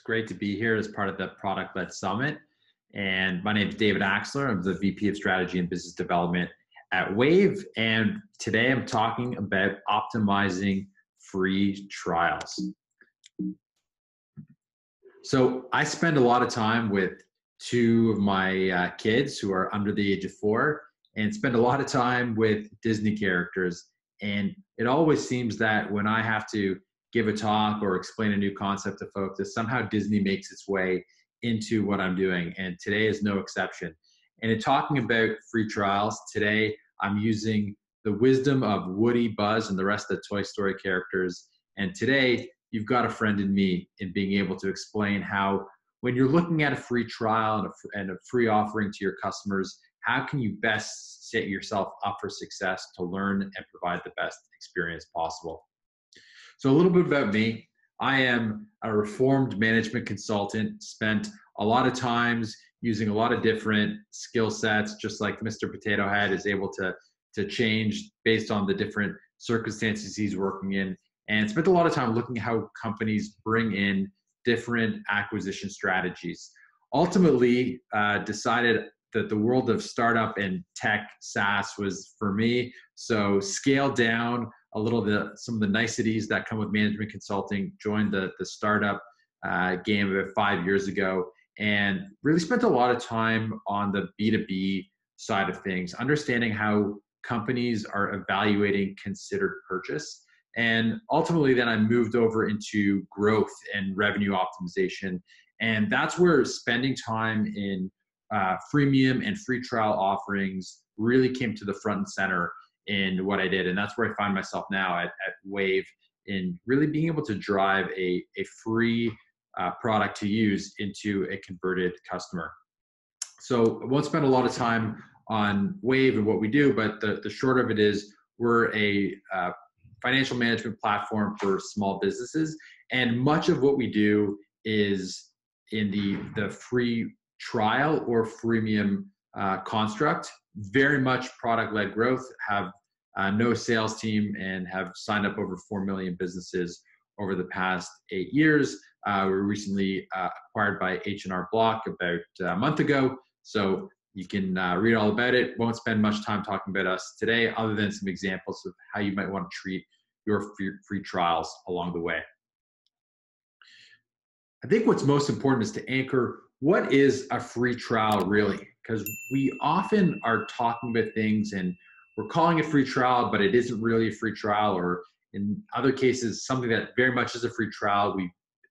great to be here as part of the Product-Led Summit. And my name is David Axler. I'm the VP of Strategy and Business Development at Wave. And today I'm talking about optimizing free trials. So I spend a lot of time with two of my kids who are under the age of 4 and spend a lot of time with Disney characters. And it always seems that when I have to give a talk or explain a new concept to folks, that somehow Disney makes its way into what I'm doing. And today is no exception. And in talking about free trials, today I'm using the wisdom of Woody, Buzz, and the rest of the Toy Story characters. And today you've got a friend in me in being able to explain how when you're looking at a free trial and a free offering to your customers, how can you best set yourself up for success to learn and provide the best experience possible. So a little bit about me. I am a reformed management consultant, spent a lot of times using a lot of different skill sets, just like Mr. Potato Head is able to change based on the different circumstances he's working in, and spent a lot of time looking at how companies bring in different acquisition strategies. Ultimately, decided that the world of startup and tech SaaS was for me. So scaled down a little some of the niceties that come with management consulting, joined the startup game about 5 years ago, and really spent a lot of time on the B2B side of things, understanding how companies are evaluating considered purchase. And ultimately then I moved over into growth and revenue optimization. And that's where spending time in freemium and free trial offerings really came to the front and center in what I did. And that's where I find myself now at Wave, in really being able to drive a free product to use into a converted customer. So I won't spend a lot of time on Wave and what we do, but the short of it is we're a financial management platform for small businesses. And much of what we do is in the free trial or freemium construct. Very much product-led growth, have no sales team, and have signed up over 4 million businesses over the past 8 years. We were recently acquired by H&R Block about a month ago. So you can read all about it. Won't spend much time talking about us today, other than some examples of how you might want to treat your free trials along the way. I think what's most important is to anchor what is a free trial really, because we often are talking about things and we're calling it free trial, but it isn't really a free trial, or in other cases, something that very much is a free trial, we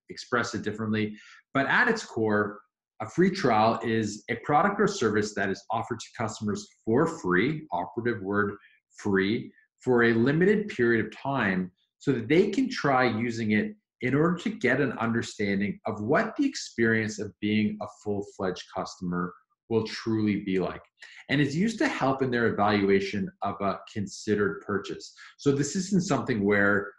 express it differently. But at its core, a free trial is a product or service that is offered to customers for free, operative word free, for a limited period of time so that they can try using it in order to get an understanding of what the experience of being a full-fledged customer will truly be like. And it's used to help in their evaluation of a considered purchase. So this isn't something where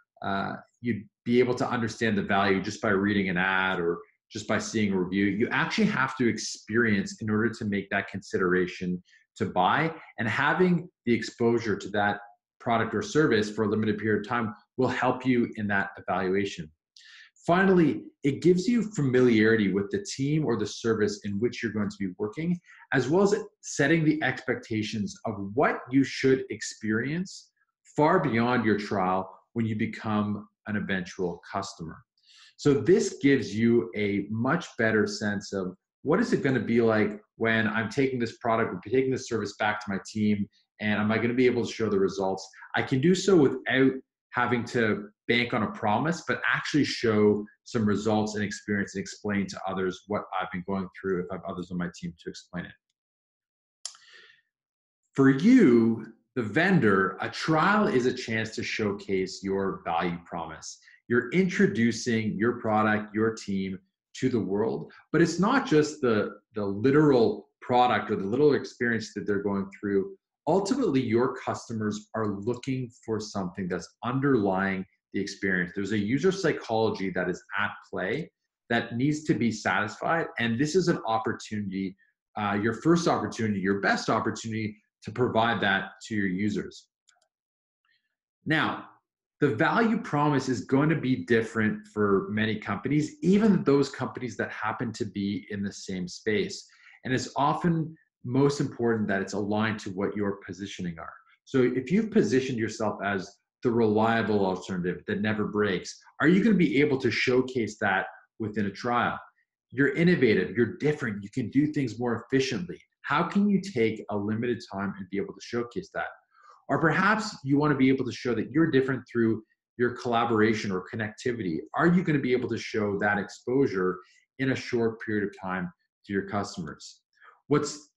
you'd be able to understand the value just by reading an ad or just by seeing a review. You actually have to experience in order to make that consideration to buy, and having the exposure to that product or service for a limited period of time will help you in that evaluation. Finally, it gives you familiarity with the team or the service in which you're going to be working, as well as setting the expectations of what you should experience far beyond your trial when you become an eventual customer. So this gives you a much better sense of what is it going to be like when I'm taking this product or taking this service back to my team, and am I going to be able to show the results? I can do so without having to bank on a promise, but actually show some results and experience and explain to others what I've been going through if I have others on my team to explain it. For you, the vendor, a trial is a chance to showcase your value promise. You're introducing your product, your team to the world, but it's not just the literal product or the little experience that they're going through. Ultimately, your customers are looking for something that's underlying the experience. There's a user psychology that is at play that needs to be satisfied. And this is an opportunity, your first opportunity, your best opportunity to provide that to your users. Now, The value promise is going to be different for many companies, even those companies that happen to be in the same space. And it's often most important that it's aligned to what your positioning are. So if you've positioned yourself as the reliable alternative that never breaks, are you going to be able to showcase that within a trial? You're innovative, you're different, you can do things more efficiently. How can you take a limited time and be able to showcase that? Or perhaps you want to be able to show that you're different through your collaboration or connectivity. Are you going to be able to show that exposure in a short period of time to your customers? What's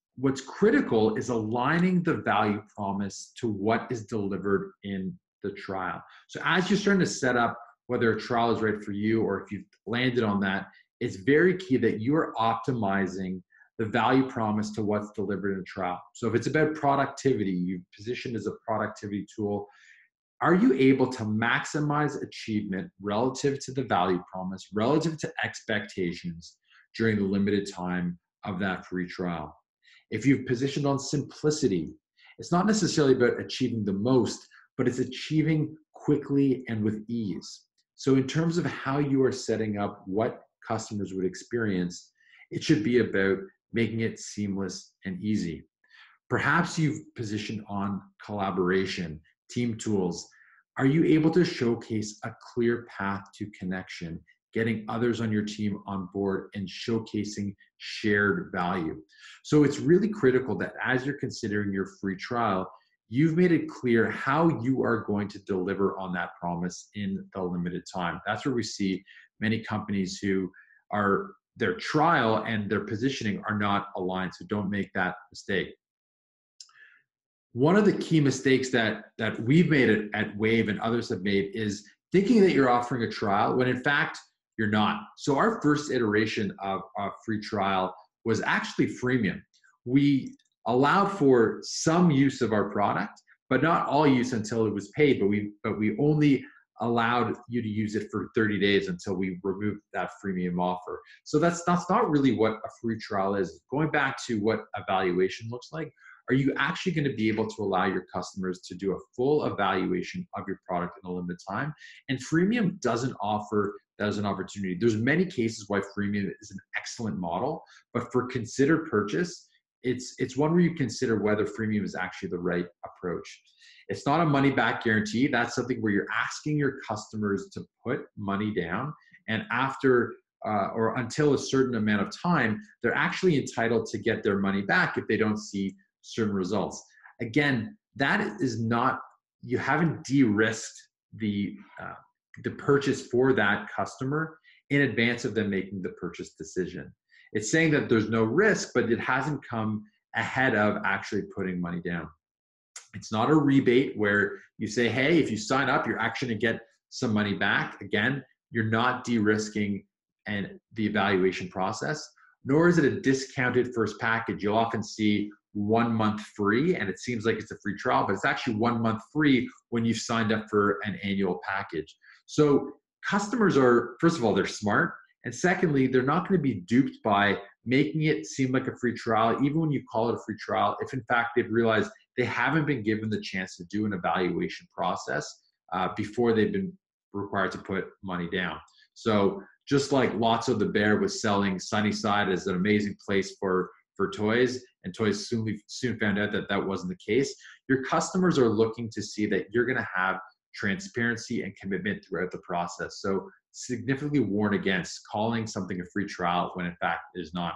critical is aligning the value promise to what is delivered in the trial. So as you're starting to set up whether a trial is right for you or if you've landed on that, it's very key that you're optimizing the value promise to what's delivered in a trial. So if it's about productivity, you position as a productivity tool, are you able to maximize achievement relative to the value promise, relative to expectations during the limited time of that free trial? If you've positioned on simplicity, it's not necessarily about achieving the most, but it's achieving quickly and with ease. So in terms of how you are setting up what customers would experience, it should be about making it seamless and easy. Perhaps you've positioned on collaboration, team tools. Are you able to showcase a clear path to connection, getting others on your team on board and showcasing shared value? So it's really critical that as you're considering your free trial, you've made it clear how you are going to deliver on that promise in the limited time. That's where we see many companies who are their trial and their positioning are not aligned. So don't make that mistake. One of the key mistakes that we've made at Wave and others have made is thinking that you're offering a trial when in fact you're not. So our first iteration of a free trial was actually freemium. We allowed for some use of our product, but not all use until it was paid. But we only allowed you to use it for 30 days until we removed that freemium offer. So that's not really what a free trial is. Going back to what evaluation looks like, are you actually going to be able to allow your customers to do a full evaluation of your product in a limited time? And freemium doesn't offer that as an opportunity. There's many cases why freemium is an excellent model, but for considered purchase, it's one where you consider whether freemium is actually the right approach. It's not a money back guarantee. That's something where you're asking your customers to put money down, and after or until a certain amount of time, they're actually entitled to get their money back if they don't see certain results. Again, that is not, you haven't de-risked the purchase for that customer in advance of them making the purchase decision. It's saying that there's no risk, but it hasn't come ahead of actually putting money down. It's not a rebate where you say, hey, if you sign up, you're actually going to get some money back. Again, you're not de-risking and the evaluation process, nor is it a discounted first package. You'll often see 1 month free, and it seems like it's a free trial, but it's actually 1 month free when you've signed up for an annual package. So customers are, first of all, they're smart. And secondly, they're not going to be duped by making it seem like a free trial, even when you call it a free trial, if in fact they've realized they haven't been given the chance to do an evaluation process before they've been required to put money down. So just like Lotso the Bear was selling Sunnyside as an amazing place for toys, and toys soon found out that that wasn't the case, your customers are looking to see that you're going to have transparency and commitment throughout the process. So significantly warn against calling something a free trial when in fact it is not.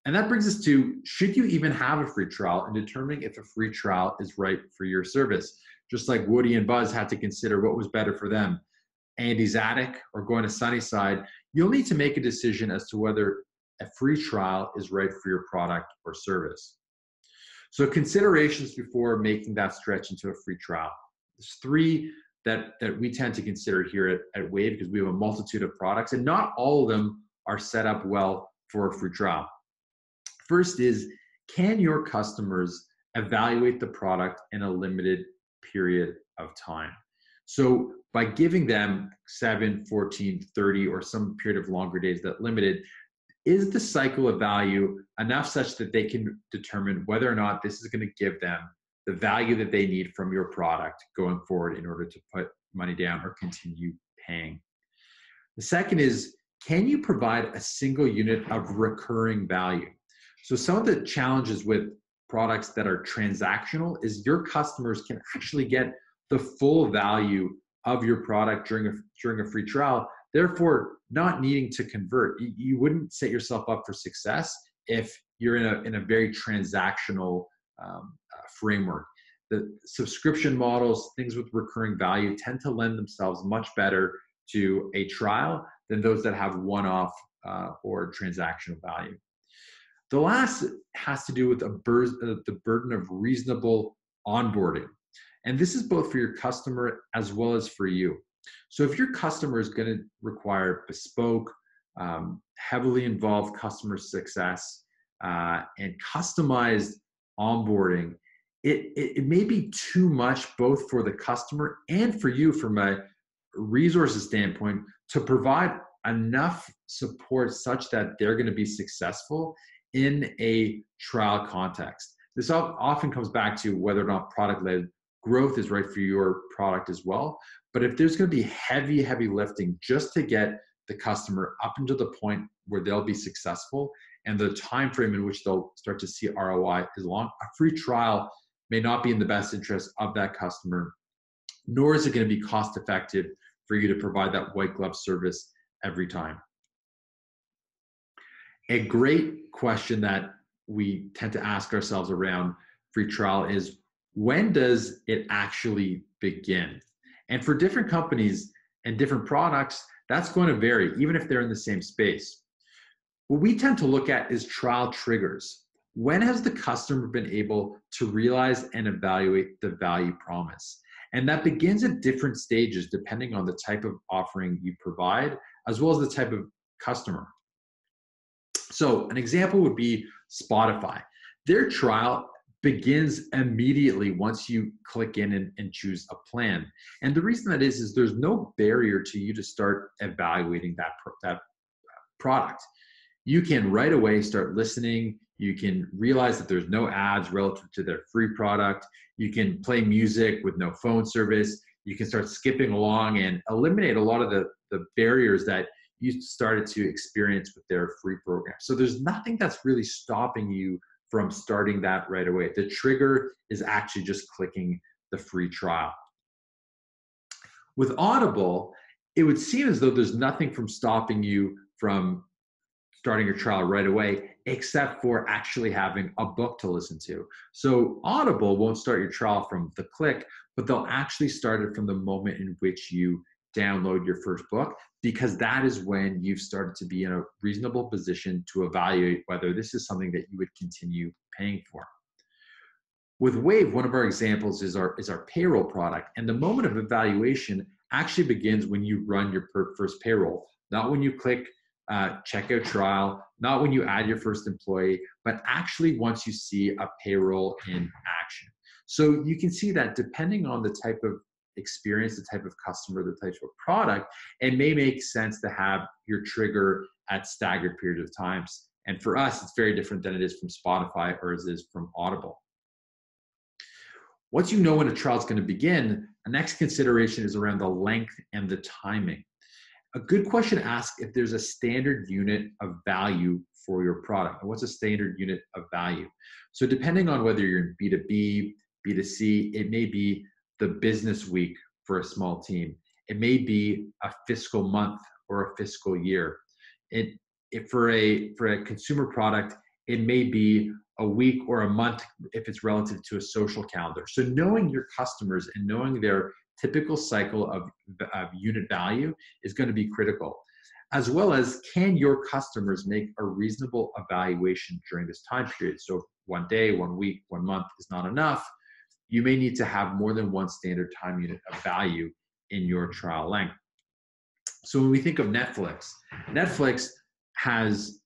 And that brings us to, should you even have a free trial, and determining if a free trial is right for your service? Just like Woody and Buzz had to consider what was better for them, Andy's Attic or going to Sunnyside, you'll need to make a decision as to whether a free trial is right for your product or service. So considerations before making that stretch into a free trial. There's three that we tend to consider here at Wave, because we have a multitude of products and not all of them are set up well for a free trial. First is, can your customers evaluate the product in a limited period of time? So by giving them 7, 14, 30, or some period of longer days that limited, is the cycle of value enough such that they can determine whether or not this is going to give them the value that they need from your product going forward in order to put money down or continue paying. The second is, can you provide a single unit of recurring value? So some of the challenges with products that are transactional is your customers can actually get the full value of your product during a free trial, therefore not needing to convert. You wouldn't set yourself up for success if you're in a very transactional framework. The subscription models, things with recurring value, tend to lend themselves much better to a trial than those that have one-off or transactional value. The last has to do with the burden of reasonable onboarding. And this is both for your customer as well as for you. So if your customer is going to require bespoke, heavily involved customer success and customized onboarding, it may be too much both for the customer and for you from a resources standpoint to provide enough support such that they're going to be successful in a trial context. This often comes back to whether or not product-led growth is right for your product as well. But if there's going to be heavy lifting just to get the customer up into the point where they'll be successful and the time frame in which they'll start to see ROI is long, a free trial may not be in the best interest of that customer, nor is it going to be cost effective for you to provide that white glove service every time. A great question that we tend to ask ourselves around free trial is, when does it actually begin? And for different companies and different products, that's going to vary, even if they're in the same space. What we tend to look at is trial triggers. When has the customer been able to realize and evaluate the value promise? And that begins at different stages depending on the type of offering you provide, as well as the type of customer. So an example would be Spotify. Their trial begins immediately once you click in and choose a plan. And the reason that is there's no barrier to you to start evaluating that product. You can right away start listening. You can realize that there's no ads relative to their free product. You can play music with no phone service. You can start skipping along and eliminate a lot of the barriers that you started to experience with their free program. So there's nothing that's really stopping you from starting that right away. The trigger is actually just clicking the free trial. With Audible, it would seem as though there's nothing from stopping you from starting your trial right away, except for actually having a book to listen to. So Audible won't start your trial from the click, but they'll actually start it from the moment in which you download your first book, because that is when you've started to be in a reasonable position to evaluate whether this is something that you would continue paying for. With Wave, one of our examples is our payroll product, and the moment of evaluation actually begins when you run your first payroll, not when you click checkout trial, not when you add your first employee, but actually once you see a payroll in action. So you can see that depending on the type of experience, the type of customer, the type of product, it may make sense to have your trigger at staggered periods of times. And for us, it's very different than it is from Spotify or as it is from Audible. Once you know when a trial is going to begin, the next consideration is around the length and the timing. A good question to ask if there's a standard unit of value for your product. And what's a standard unit of value? So depending on whether you're in B2B, B2C, it may be the business week for a small team. It may be a fiscal month or a fiscal year. For a consumer product, it may be a week or a month if it's relative to a social calendar. So knowing your customers and knowing their typical cycle of unit value is going to be critical, as well as can your customers make a reasonable evaluation during this time period. So if 1 day, 1 week, 1 month is not enough, you may need to have more than one standard time unit of value in your trial length. So when we think of Netflix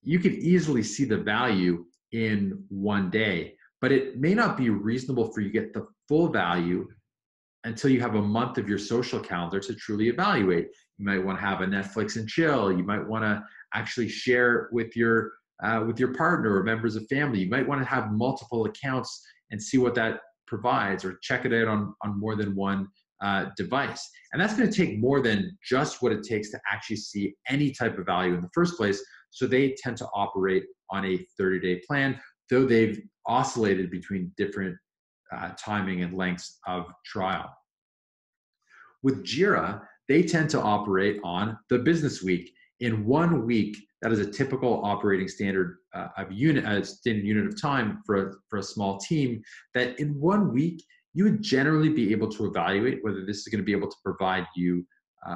you could easily see the value in 1 day, but it may not be reasonable for you to get the full value until you have a month of your social calendar to truly evaluate. You might want to have a Netflix and chill. You might want to actually share with your partner or members of family. You might want to have multiple accounts and see what that provides, or check it out on more than one device. And that's going to take more than just what it takes to actually see any type of value in the first place. So they tend to operate on a 30-day plan, though they've oscillated between different timing and lengths of trial. With Jira, they tend to operate on the business week. In 1 week, that is a typical operating standard standard unit of time for a small team, that in 1 week, you would generally be able to evaluate whether this is going to be able to provide you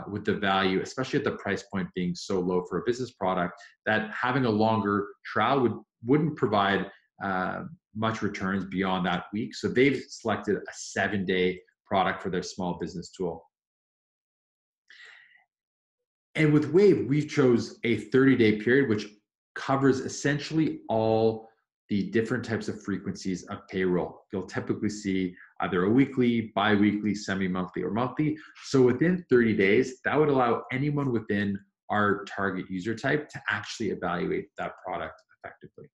with the value, especially at the price point being so low for a business product, that having a longer trial wouldn't provide much returns beyond that week. So they've selected a 7-day product for their small business tool. And with Wave, we chose a 30-day period, which covers essentially all the different types of frequencies of payroll. You'll typically see either a weekly, bi-weekly, semi-monthly, or monthly. So within 30 days, that would allow anyone within our target user type to actually evaluate that product effectively.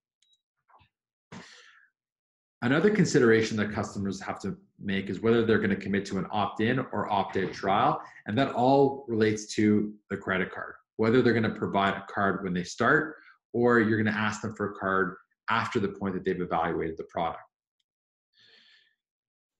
Another consideration that customers have to make is whether they're going to commit to an opt-in or opt-out trial. And that all relates to the credit card, whether they're going to provide a card when they start, or you're going to ask them for a card after the point that they've evaluated the product.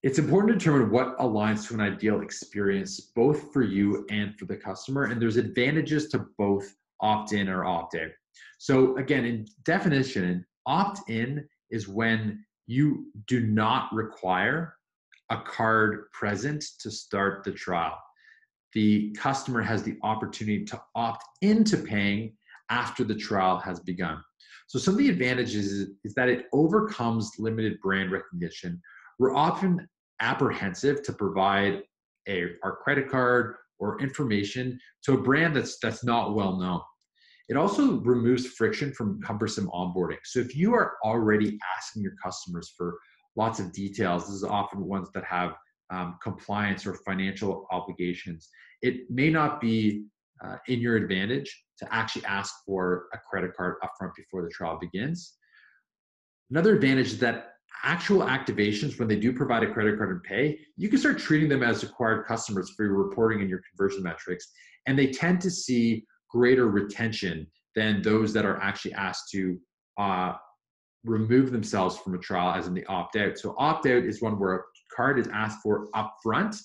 It's important to determine what aligns to an ideal experience, both for you and for the customer. And there's advantages to both opt-in or opt-out. So again, in definition, opt-in is when you do not require a card present to start the trial. The customer has the opportunity to opt into paying after the trial has begun. So some of the advantages is that it overcomes limited brand recognition. We're often apprehensive to provide our credit card or information to a brand that's not well known. It also removes friction from cumbersome onboarding. So if you are already asking your customers for lots of details, this is often ones that have compliance or financial obligations, it may not be in your advantage to actually ask for a credit card upfront before the trial begins. Another advantage is that actual activations, when they do provide a credit card and pay, you can start treating them as acquired customers for your reporting and your conversion metrics. And they tend to see greater retention than those that are actually asked to remove themselves from a trial, as in the opt-out. So opt-out is one where a card is asked for upfront,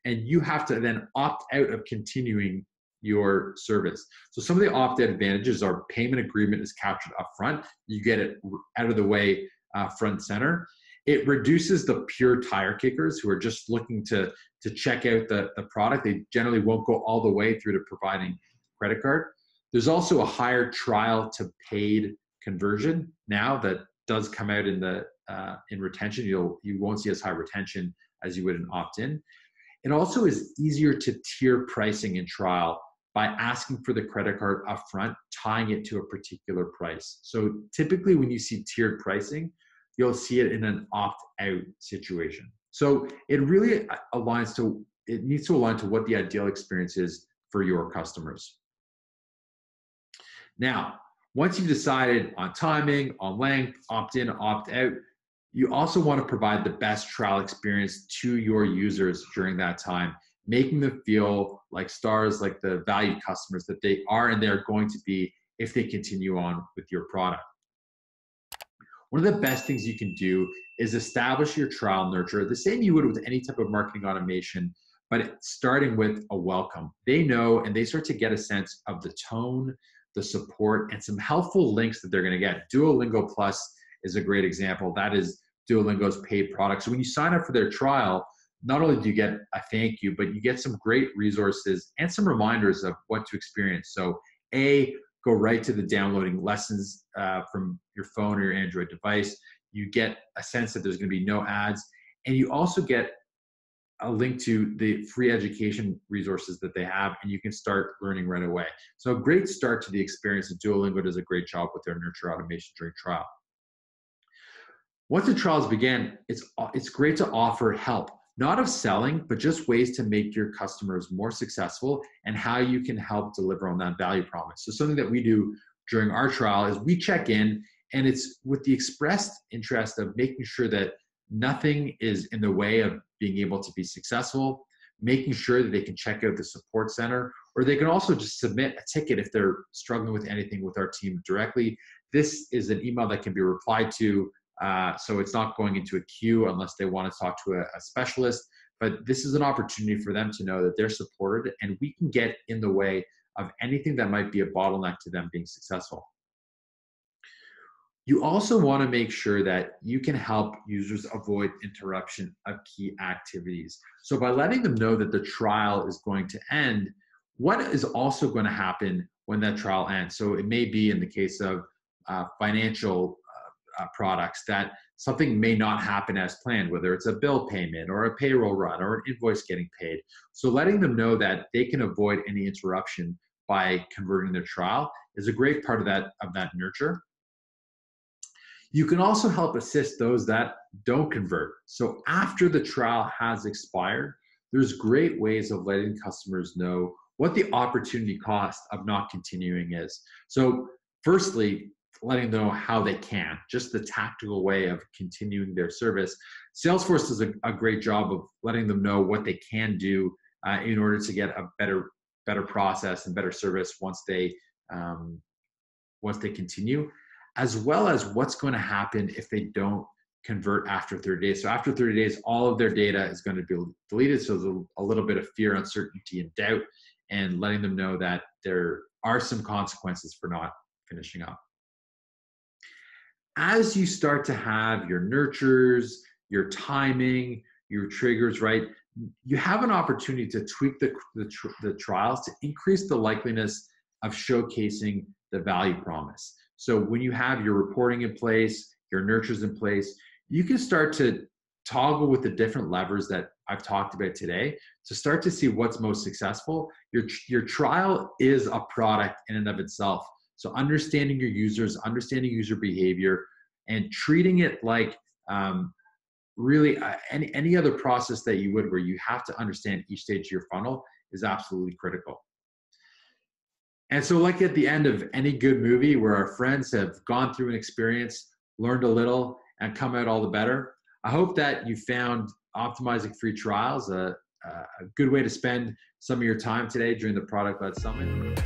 and you have to then opt out of continuing your service. So some of the opt-out advantages are payment agreement is captured upfront. You get it out of the way front and center. It reduces the pure tire kickers who are just looking to check out the product. They generally won't go all the way through to providing credit card. There's also a higher trial to paid conversion now that does come out in retention. You won't see as high retention as you would in opt-in. It also is easier to tier pricing in trial by asking for the credit card upfront, tying it to a particular price. So typically when you see tiered pricing, you'll see it in an opt-out situation. So it really needs to align to what the ideal experience is for your customers. Now, once you've decided on timing, on length, opt-in, opt-out, you also want to provide the best trial experience to your users during that time, making them feel like stars, like the valued customers that they are and they're going to be if they continue on with your product. One of the best things you can do is establish your trial nurture the same you would with any type of marketing automation, but starting with a welcome. They know and they start to get a sense of the tone, the support, and some helpful links that they're going to get. Duolingo Plus is a great example. That is Duolingo's paid product. So when you sign up for their trial, not only do you get a thank you, but you get some great resources and some reminders of what to experience. So go right to the downloading lessons from your phone or your Android device. You get a sense that there's going to be no ads. And you also get a link to the free education resources that they have, and you can start learning right away. So a great start to the experience. Duolingo does a great job with their nurture automation during trial. Once the trials begin, it's great to offer help, not of selling, but just ways to make your customers more successful and how you can help deliver on that value promise. So something that we do during our trial is we check in, and it's with the expressed interest of making sure that nothing is in the way of being able to be successful, making sure that they can check out the support center, or they can also just submit a ticket if they're struggling with anything with our team directly. This is an email that can be replied to, so it's not going into a queue unless they want to talk to a specialist. But this is an opportunity for them to know that they're supported, and we can get in the way of anything that might be a bottleneck to them being successful. You also want to make sure that you can help users avoid interruption of key activities. So by letting them know that the trial is going to end, what is also going to happen when that trial ends? So it may be in the case of financial products that something may not happen as planned, whether it's a bill payment or a payroll run or an invoice getting paid. So letting them know that they can avoid any interruption by converting their trial is a great part of that nurture. You can also help assist those that don't convert. So after the trial has expired, there's great ways of letting customers know what the opportunity cost of not continuing is. So firstly, letting them know how they can, just the tactical way of continuing their service. Salesforce does a great job of letting them know what they can do in order to get a better process and better service once they continue, as well as what's going to happen if they don't convert after 30 days. So after 30 days, all of their data is going to be deleted. So there's a little bit of fear, uncertainty, and doubt, and letting them know that there are some consequences for not finishing up. As you start to have your nurtures, your timing, your triggers, right, you have an opportunity to tweak the trials to increase the likeliness of showcasing the value promise. So when you have your reporting in place, your nurtures in place, you can start to toggle with the different levers that I've talked about today to start to see what's most successful. Your trial is a product in and of itself. So understanding your users, understanding user behavior, and treating it like really any other process that you would, where you have to understand each stage of your funnel, is absolutely critical. And so like at the end of any good movie where our friends have gone through an experience, learned a little, and come out all the better, I hope that you found optimizing free trials a good way to spend some of your time today during the Product-Led Summit.